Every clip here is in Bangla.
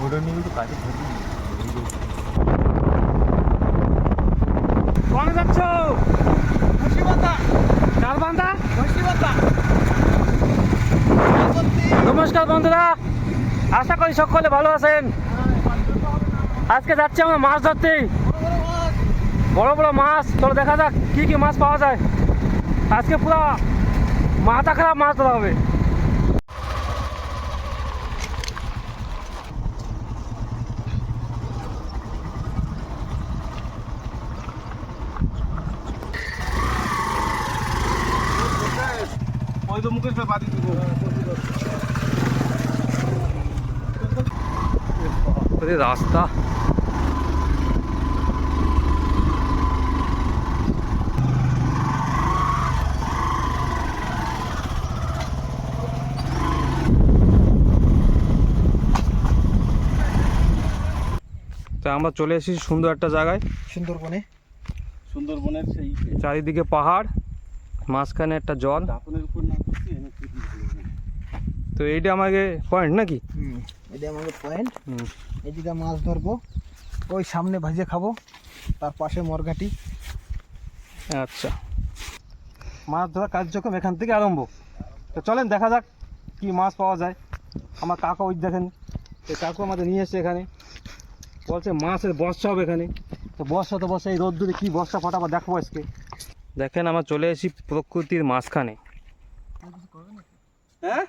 ওটা নিয়ে কিন্তু কাজে থাকি। কোনে যাচ্ছ? বসিবান্ধা। কার বান্ধা? বসিবান্ধা। নমস্কার বন্ধুরা, আশা করি সকলে ভালো আছেন। আজকে যাচ্ছি আমরা মাছ ধরতে, বড় বড় মাছ। চলো দেখা যাক কি কি মাছ পাওয়া যায়। আজকে পুরো মাথা খারাপ মাছ ধরা হবে। ওই তো মুখের পে বাদি দিব। রাস্তা তো আমরা চলে এসেছি সুন্দর একটা জায়গায়, সুন্দরবনের সেই চারিদিকে পাহাড়, মাঝখানে একটা জল। দাপনের উপর না করছি এনে ফিট দিতে। তো এইটা আমাকে পয়েন্ট নাকি? এটা আমাদের পয়েন্ট। হুম। এদিকে মাছ ধরবো, ওই সামনে ভাজে খাবো, তার পাশে মরঘাটি। আচ্ছা, মাছ ধরা কার্যক্রম এখান থেকে আরম্ভ। তো চলেন দেখা যাক কি মাছ পাওয়া যায়। আমার কাকা ওই দেখেন, এই কাকু আমাদের নিয়ে এসছে এখানে, বলছে মাছের বর্ষা হবে এখানে। তো বর্ষা তো বর্ষা, এই রোদ্দুরে কী বর্ষা ফটাফট দেখবো আজকে। দেখেন আমরা চলে এসেছি প্রকৃতির মাঝখানে। হ্যাঁ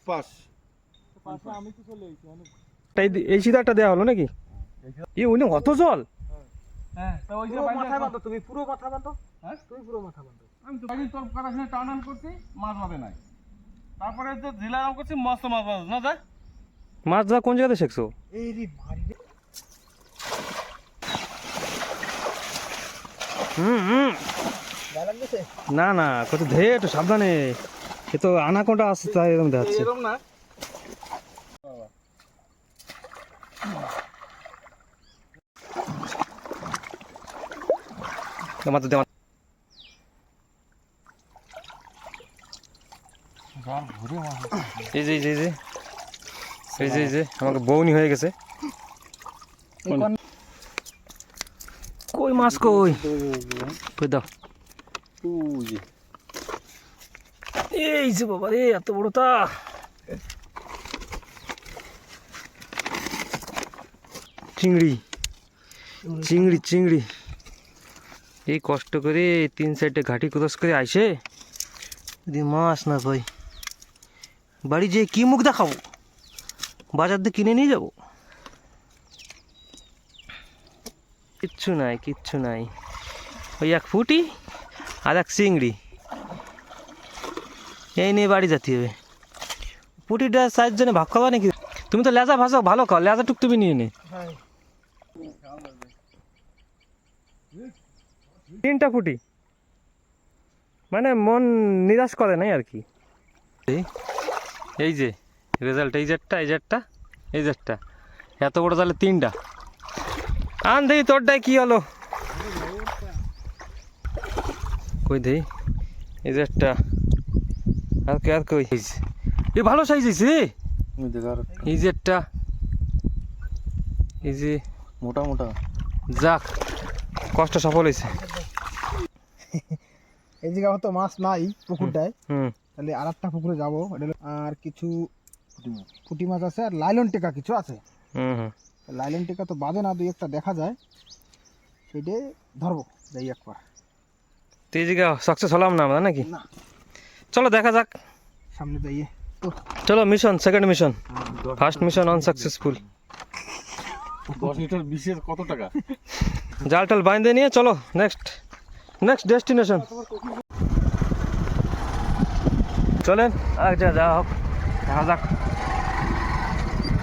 পাস আমি তো চলে এসেছি অনেক। এই সিধাটা দেওয়া হলো নাকি? উনি অত জল। হ্যাঁ তো ওই যে পুরো মাথা বাঁধো, তুমি পুরো মাথা বাঁধো। হ্যাঁ তুমি পুরো মাথা বাঁধো। আমি তো বাড়ি তোর কাটা শুনে টান করছি, মাছ বাঁধে নাই। তারপরে তো ঝিলারাম করছি, মস্ত মাছ বাঁধে না যা। মাছ ধরা কোন জায়গাতে শিখছো? এই রে ভারী রে। গায়ে লাগতেছে? না না, কত ধেয়ে একটু সাবধানে। এ তো আনাকোন্ডা আসছে, তাই এরকম দেখাচ্ছে। এরকম না মাত্র দে এই যে এই যে এই যে এই যে এই যে আমাকে বউনি হয়ে গেছে। এই কোন কই মাছ কই? কই দাও। এই যে বাবা রে, এত বড়টা। চিংড়ি চিংড়ি চিংড়ি। এই কষ্ট করে 3 সাইডে ঘাটি ক্রস করে আইসে যদি মাছ না পাই, বাড়ি যেয়ে কি মুখ দেখাবো? বাজার দিয়ে কিনে নিয়ে যাবো? কিচ্ছু নাই, কিচ্ছু নাই। ওই এক ফুটি আর এক চিংড়ি, এই নিয়ে বাড়ি যেতে হবে। পুটিটা সাইজ জন্য ভাগ খাবা নাকি? তুমি তো লেজা ভাজো ভালো খাও, লেজা টুক তুমি নিয়ে নে। হ্যাঁ 3টা ফুটি, মানে মন নিরাশ করে নাই আর কি। এই যে রেজাল্ট, এই জেটটা এই জেটটা এই জেটটা এত বড়, তাহলে 3টা আন দেখি। তোরটাই কি হলো কই দেই? এই জেটটা আর কে আর কই? এ ভালো সাইজ হয়েছে এই জেটটা, এই যে মোটা মোটা। যাক, কষ্ট সফল হয়েছে। এই জায়গা তো মাছ নাই পুকুরটায়, হুম তাহলে আর একটা পুকুরে যাবো। আর কিছু পুঁটি মাছ আছে, আর লাইলন টেকা কিছু আছে। হুম হুম। লাইলন টেকা তো বাজে না, দুই একটা দেখা যায়, সেটাই ধরবো যাই একবার। তো এই জায়গা সাকসেস হলাম না আমরা নাকি? না, চলো দেখা যাক। সামনে যাইয়ে তো চলো mission, second mission. First mission unsuccessful. 10 litre বিষের কত টাকা? জাল টাল বাইন্ধে নিয়ে চলো নেক্সট ডেস্টিনেশন। চলেন আরেক জায়গা যাওয়া হোক, দেখা যাক।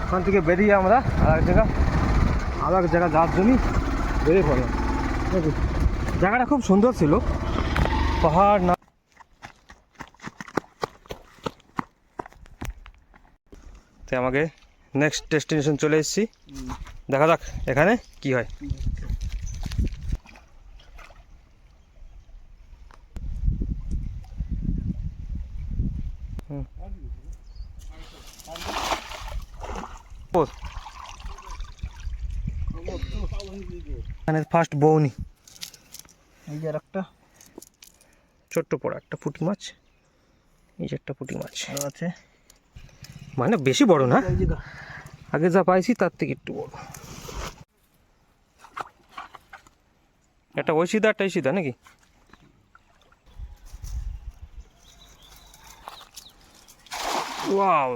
ওখান থেকে বেরিয়ে আমরা আরেক জায়গা যাওয়ার জন্যই বেরিয়ে পড়লাম। জায়গাটা খুব সুন্দর ছিল, পাহাড় না। তো আমাকে নেক্সট ডেস্টিনেশন চলে এসেছি, দেখা যাক এখানে কি হয়। এখানে ফার্স্ট বউনি, এই যে একটা ছোট্ট পড়া একটা পুঁটি মাছ, এই যে একটা পুঁটি মাছ, আরো আছে, মানে বেশি বড় না, এই যে গা। আগে যা পাইছি তার থেকে একটু বড়। একটা ওই সিধা একটা এই সিধা নাকি? ওয়াও,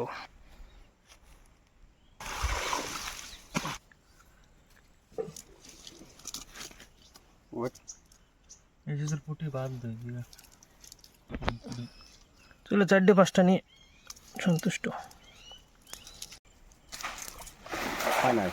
পুটি বাদ দেয়। চলো 4-5টা নিয়ে সন্তুষ্ট। হয় নাই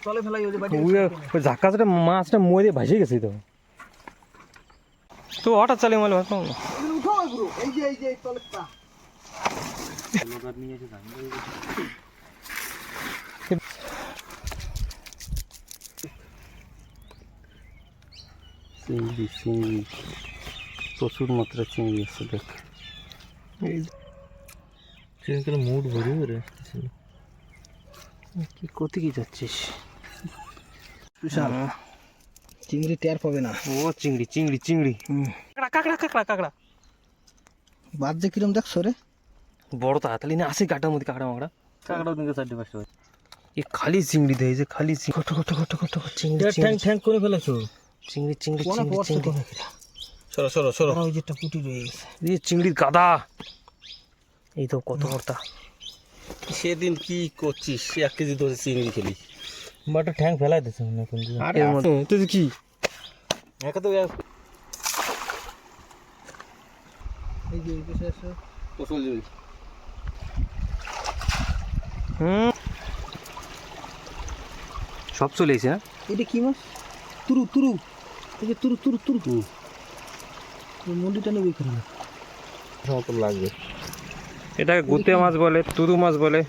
তলে ফেলাই ওই যে বাড়ি ওই ঝাক্কাটা মাছটা মরে ভাসে গেছে তো, তো হঠাৎ চালিয়ে মারলে ভাবতাম না। উঠো গুরু, এই যে এই তলেরটা। চিংড়ি চিংড়ি প্রচুর মাত্রা চিংড়ি আছে দেখ, চিংড়ি মুড ভরে ভরে কি কোথায় কি যাচ্ছিস? বিশাল চিংড়ি টের পাবে না। ও চিংড়ি চিংড়ি চিংড়ি, কাঁকড়া কাঁকড়া কাঁকড়া কাঁকড়া, বাদ যে কিরম দেখছো রে, বড় তো হাতালি না আছে কাটার মধ্যে কাঁকড়া মাকড়া, কাঁকড়াও দিকে 4-5টা এ খালি চিংড়ি দেয় যে খালি কত কত কত কত চিংড়ি ঠ্যাং ঠ্যাং করে ফেলেছো। চিংড়ি চিংড়ি কোনা চিংড়ি পড়ছে চিংড়ি, তো সরো সরো সরো, ওই যে একটা পুটি রয়ে গেছে। এই চিংড়ির গাদা, এই তো কত বড়টা। সেদিন কি করছিস, 1 কেজি ধরে চিংড়ি খেলি, বাটা ঠ্যাং ফেলাই দিছে মনে কোন দিন। আরে এর মধ্যে তুই কি একা তো এই যে এই পাশে আছে। কোসল যাবে। সব চলে এসে না, এটা কি মাছ? তুরু তুরু, এই যে তুরু তুরু তুরু, ওই মন্ডিটা নেই করে না। মতো লাগবে। এটাকে গুতে মাছ বলে, তুরু মাছ বলে।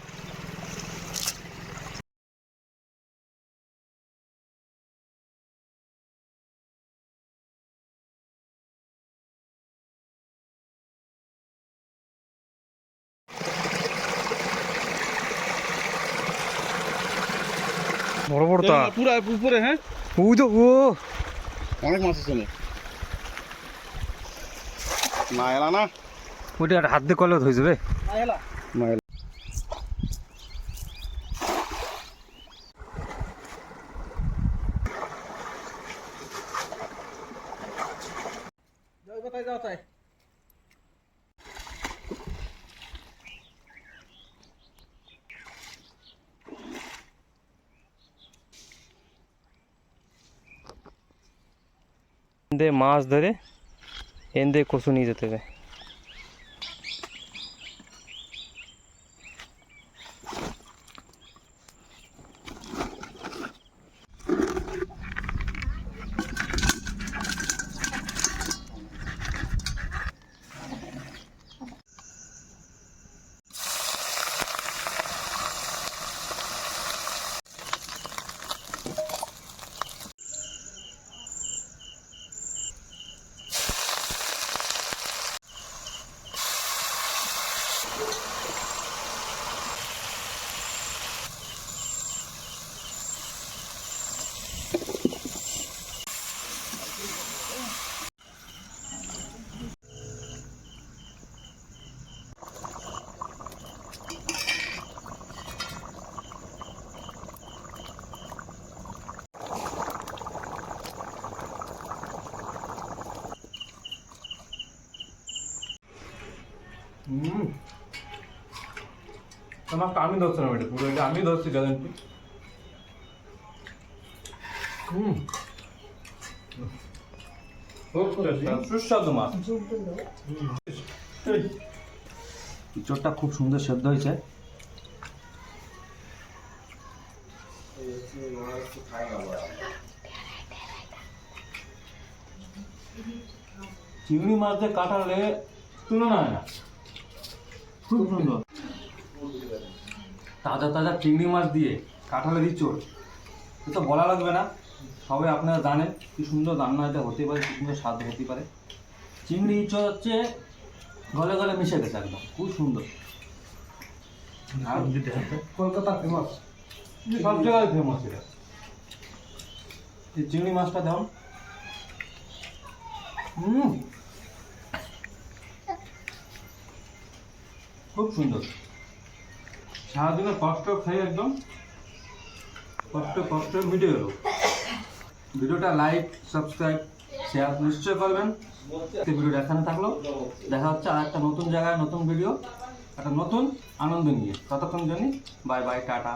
বড় বড় তা পুরো উপরে, হ্যাঁ ওই তো ও অনেক মাছ আছে না এলা না, ওইটা একটা হাত দিয়ে করলে হয়ে যাবে। না এলা কোথায় যাও তাই? এন্দে মাছ ধরে এন্দে কচু নিয়ে যেতে হবে। আমার আমি ধরছি না, পুরো এটা আমি ধরছি গ্যারান্টি। সুস্বাদু মাছ, ইঁচড়টা খুব সুন্দর সেদ্ধ হয়েছে। চিংড়ি মাছ দিয়ে কাটালে তুলনা হয় না, খুব সুন্দর। তাজা তাজা চিংড়ি মাছ দিয়ে কাঁঠালের ইঁচড়, এ তো বলা লাগবে না, সবাই আপনারা জানেন কি সুন্দর রান্না এটা হতে পারে, কি সুন্দর স্বাদ হতে পারে। চিংড়ি ইঁচড় হচ্ছে গলে গলে মিশে গেছে একদম, খুব সুন্দর। আর কলকাতা ফেমাস। সব জায়গায় ফেমাস এটা। এই চিংড়ি মাছটা দাও। খুব সুন্দর। সারাদিনের কষ্ট খেয়ে একদম কষ্ট মিটে গেল। ভিডিওটা লাইক, সাবস্ক্রাইব, শেয়ার নিশ্চয় করবেন। ভিডিওটা এখানে থাকলো, দেখা হচ্ছে আর একটা নতুন জায়গায় নতুন ভিডিও, একটা নতুন আনন্দ নিয়ে। ততক্ষণ জন্য বাই বাই, টাটা।